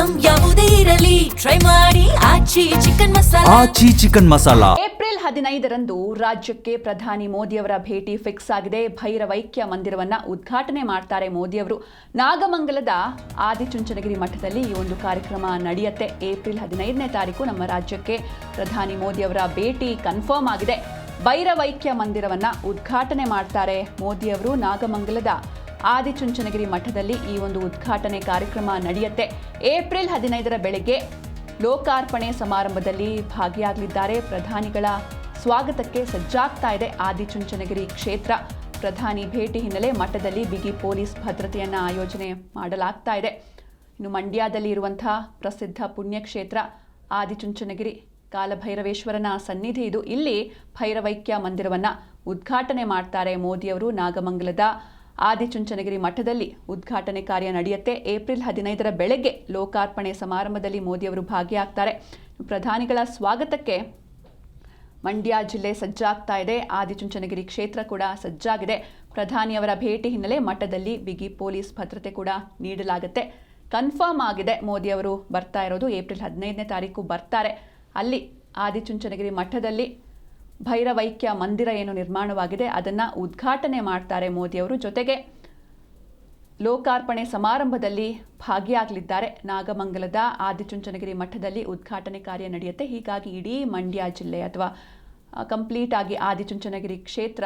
Item ಯಾವುದೇ ಇರಲಿ try ಮಾಡಿ ಆಚಿ ಚಿಕನ್ ಮಸಾಲಾ. ಏಪ್ರಿಲ್ 15ರಂದು ರಾಜ್ಯಕ್ಕೆ ಪ್ರಧಾನಿ ಮೋದಿಯವರ ಭೇಟಿ ಫಿಕ್ಸ್ ಆಗಿದೆ. ಭೈರವೈಕ್ಯ ಮಂದಿರವನ್ನ ಉದ್ಘಾಟನೆ ಮಾಡ್ತಾರೆ ಮೋದಿಯವರು. ನಾಗಮಂಗಲದ ಆದಿಚುಂಚನಗಿರಿ ಮಠದಲ್ಲಿ ಈ ಒಂದು ಕಾರ್ಯಕ್ರಮ ನಡೆಯುತ್ತೆ. ಏಪ್ರಿಲ್ 15ನೇ ತಾರೀಕು ನಮ್ಮ ರಾಜ್ಯಕ್ಕೆ ಪ್ರಧಾನಿ ಮೋದಿಯವರ ಭೇಟಿ ಕನ್ಫರ್ಮ್ ಆಗಿದೆ. ಭೈರವೈಕ್ಯ ಮಂದಿರವನ್ನ ಉದ್ಘಾಟನೆ ಮಾಡ್ತಾರೆ ಮೋದಿಯವರು. ನಾಗಮಂಗಲದ ಆದಿಚುಂಚನಗಿರಿ ಮಠದಲ್ಲಿ ಈ ಒಂದು ಉದ್ಘಾಟನೆ ಕಾರ್ಯಕ್ರಮ ನಡೆಯುತ್ತೆ. ಏಪ್ರಿಲ್ 15ರ ಬೆಳಗ್ಗೆ ಲೋಕಾರ್ಪಣೆ ಸಮಾರಂಭದಲ್ಲಿ ಭಾಗಿಯಾಗಲಿದ್ದಾರೆ. ಪ್ರಧಾನಿಗಳ ಸ್ವಾಗತಕ್ಕೆ ಸಜ್ಜಾಗ್ತಾ ಇದೆ ಆದಿಚುಂಚನಗಿರಿ ಕ್ಷೇತ್ರ. ಪ್ರಧಾನಿ ಭೇಟಿ ಹಿನ್ನೆಲೆ ಮಠದಲ್ಲಿ ಬಿಗಿ ಪೊಲೀಸ್ ಭದ್ರತೆಯನ್ನು ಆಯೋಜನೆ ಮಾಡಲಾಗ್ತಾ ಇದೆ. ಇನ್ನು ಮಂಡ್ಯದಲ್ಲಿ ಇರುವಂತಹ ಪ್ರಸಿದ್ಧ ಪುಣ್ಯಕ್ಷೇತ್ರ ಆದಿಚುಂಚನಗಿರಿ ಕಾಲಭೈರವೇಶ್ವರನ ಸನ್ನಿಧಿ ಇದು. ಇಲ್ಲಿ ಭೈರವೈಕ್ಯ ಮಂದಿರವನ್ನು ಉದ್ಘಾಟನೆ ಮಾಡ್ತಾರೆ ಮೋದಿಯವರು. ನಾಗಮಂಗಲದ ಆದಿಚುಂಚನಗಿರಿ ಮಠದಲ್ಲಿ ಉದ್ಘಾಟನೆ ಕಾರ್ಯ ನಡೆಯುತ್ತೆ. ಏಪ್ರಿಲ್ 15ರ ಬೆಳಗ್ಗೆ ಲೋಕಾರ್ಪಣೆ ಸಮಾರಂಭದಲ್ಲಿ ಮೋದಿಯವರು ಭಾಗಿಯಾಗ್ತಾರೆ. ಪ್ರಧಾನಿಗಳ ಸ್ವಾಗತಕ್ಕೆ ಮಂಡ್ಯ ಜಿಲ್ಲೆ ಸಜ್ಜಾಗ್ತಾ ಇದೆ. ಆದಿಚುಂಚನಗಿರಿ ಕ್ಷೇತ್ರ ಕೂಡ ಸಜ್ಜಾಗಿದೆ. ಪ್ರಧಾನಿಯವರ ಭೇಟಿ ಹಿನ್ನೆಲೆ ಮಠದಲ್ಲಿ ಬಿಗಿ ಪೊಲೀಸ್ ಭದ್ರತೆ ಕೂಡ ನೀಡಲಾಗುತ್ತೆ. ಕನ್ಫರ್ಮ್ ಆಗಿದೆ ಮೋದಿಯವರು ಬರ್ತಾ ಇರೋದು. ಏಪ್ರಿಲ್ 15ನೇ ತಾರೀಕು ಬರ್ತಾರೆ. ಅಲ್ಲಿ ಆದಿಚುಂಚನಗಿರಿ ಮಠದಲ್ಲಿ ಭೈರವೈಕ್ಯ ಮಂದಿರ ಏನು ನಿರ್ಮಾಣವಾಗಿದೆ ಅದನ್ನು ಉದ್ಘಾಟನೆ ಮಾಡ್ತಾರೆ ಮೋದಿಯವರು. ಜೊತೆಗೆ ಲೋಕಾರ್ಪಣೆ ಸಮಾರಂಭದಲ್ಲಿ ಭಾಗಿಯಾಗಲಿದ್ದಾರೆ. ನಾಗಮಂಗಲದ ಆದಿಚುಂಚನಗಿರಿ ಮಠದಲ್ಲಿ ಉದ್ಘಾಟನೆ ಕಾರ್ಯ ನಡೆಯುತ್ತೆ. ಹೀಗಾಗಿ ಇಡೀ ಮಂಡ್ಯ ಜಿಲ್ಲೆ ಅಥವಾ ಕಂಪ್ಲೀಟ್ ಆಗಿ ಆದಿಚುಂಚನಗಿರಿ ಕ್ಷೇತ್ರ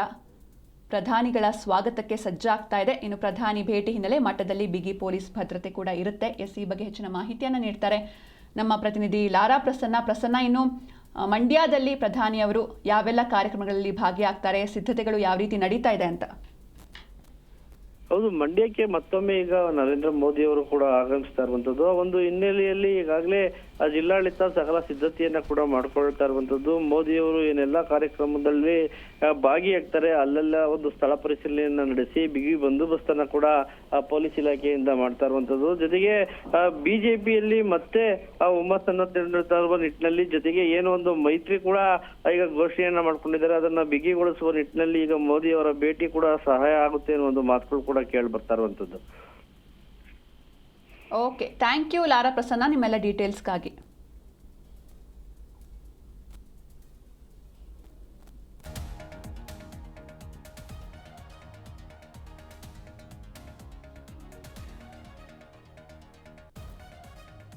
ಪ್ರಧಾನಿಗಳ ಸ್ವಾಗತಕ್ಕೆ ಸಜ್ಜಾಗ್ತಾ ಇದೆ. ಇನ್ನು ಪ್ರಧಾನಿ ಭೇಟಿ ಹಿನ್ನೆಲೆ ಮಠದಲ್ಲಿ ಬಿಗಿ ಪೊಲೀಸ್ ಭದ್ರತೆ ಕೂಡ ಇರುತ್ತೆ. ಈ ಬಗ್ಗೆ ಹೆಚ್ಚಿನ ಮಾಹಿತಿಯನ್ನು ನೀಡ್ತಾರೆ ನಮ್ಮ ಪ್ರತಿನಿಧಿ ಲಾರಾ ಪ್ರಸನ್ನ. ಇನ್ನು ಮಂಡ್ಯದಲ್ಲಿ ಪ್ರಧಾನಿಯವರು ಯಾವೆಲ್ಲ ಕಾರ್ಯಕ್ರಮಗಳಲ್ಲಿ ಭಾಗಿಯಾಗ್ತಾರೆ, ಸಿದ್ಧತೆಗಳು ಯಾವ ರೀತಿ ನಡೀತಾ ಇದೆ ಅಂತ? ಹೌದು, ಮಂಡ್ಯಕ್ಕೆ ಮತ್ತೊಮ್ಮೆ ಈಗ ನರೇಂದ್ರ ಮೋದಿ ಅವರು ಕೂಡ ಆಗಮಿಸ್ತಾ ಇರುವಂತದ್ದು. ಒಂದು ಹಿನ್ನೆಲೆಯಲ್ಲಿ ಈಗಾಗಲೇ ಜಿಲ್ಲಾಡಳಿತ ಸಕಲ ಸಿದ್ಧತೆಯನ್ನ ಕೂಡ ಮಾಡ್ಕೊಳ್ತಾ ಇರುವಂತದ್ದು. ಮೋದಿ ಅವರು ಏನೆಲ್ಲಾ ಕಾರ್ಯಕ್ರಮದಲ್ಲಿ ಭಾಗಿಯಾಗ್ತಾರೆ ಅಲ್ಲೆಲ್ಲ ಒಂದು ಸ್ಥಳ ಪರಿಶೀಲನೆಯನ್ನ ನಡೆಸಿ ಬಿಗಿ ಬಂದೋಬಸ್ತನ್ನ ಕೂಡ ಪೊಲೀಸ್ ಇಲಾಖೆಯಿಂದ ಮಾಡ್ತಾ ಇರುವಂತದ್ದು. ಜೊತೆಗೆ ಬಿಜೆಪಿಯಲ್ಲಿ ಮತ್ತೆ ಹುಮ್ಮಸ್ಸನ್ನ ನೀಡುತ್ತಾ ಇರುವ ನಿಟ್ಟಿನಲ್ಲಿ ಜೊತೆಗೆ ಏನೋ ಒಂದು ಮೈತ್ರಿ ಕೂಡ ಈಗ ಘೋಷಣೆಯನ್ನ ಮಾಡ್ಕೊಂಡಿದ್ದಾರೆ. ಅದನ್ನ ಬಿಗಿಗೊಳಿಸುವ ನಿಟ್ಟಿನಲ್ಲಿ ಈಗ ಮೋದಿ ಅವರ ಭೇಟಿ ಕೂಡ ಸಹಾಯ ಆಗುತ್ತೆ ಅನ್ನೋ ಒಂದು ಮಾತುಗಳು ಕೂಡ ಕೇಳಿ ಬರ್ತಾ ಇರುವಂತದ್ದು. Okay, thank you Lara Prasanna ನಿಮ್ಮೆಲ್ಲ ಡೀಟೇಲ್ಸ್ಗಾಗಿ.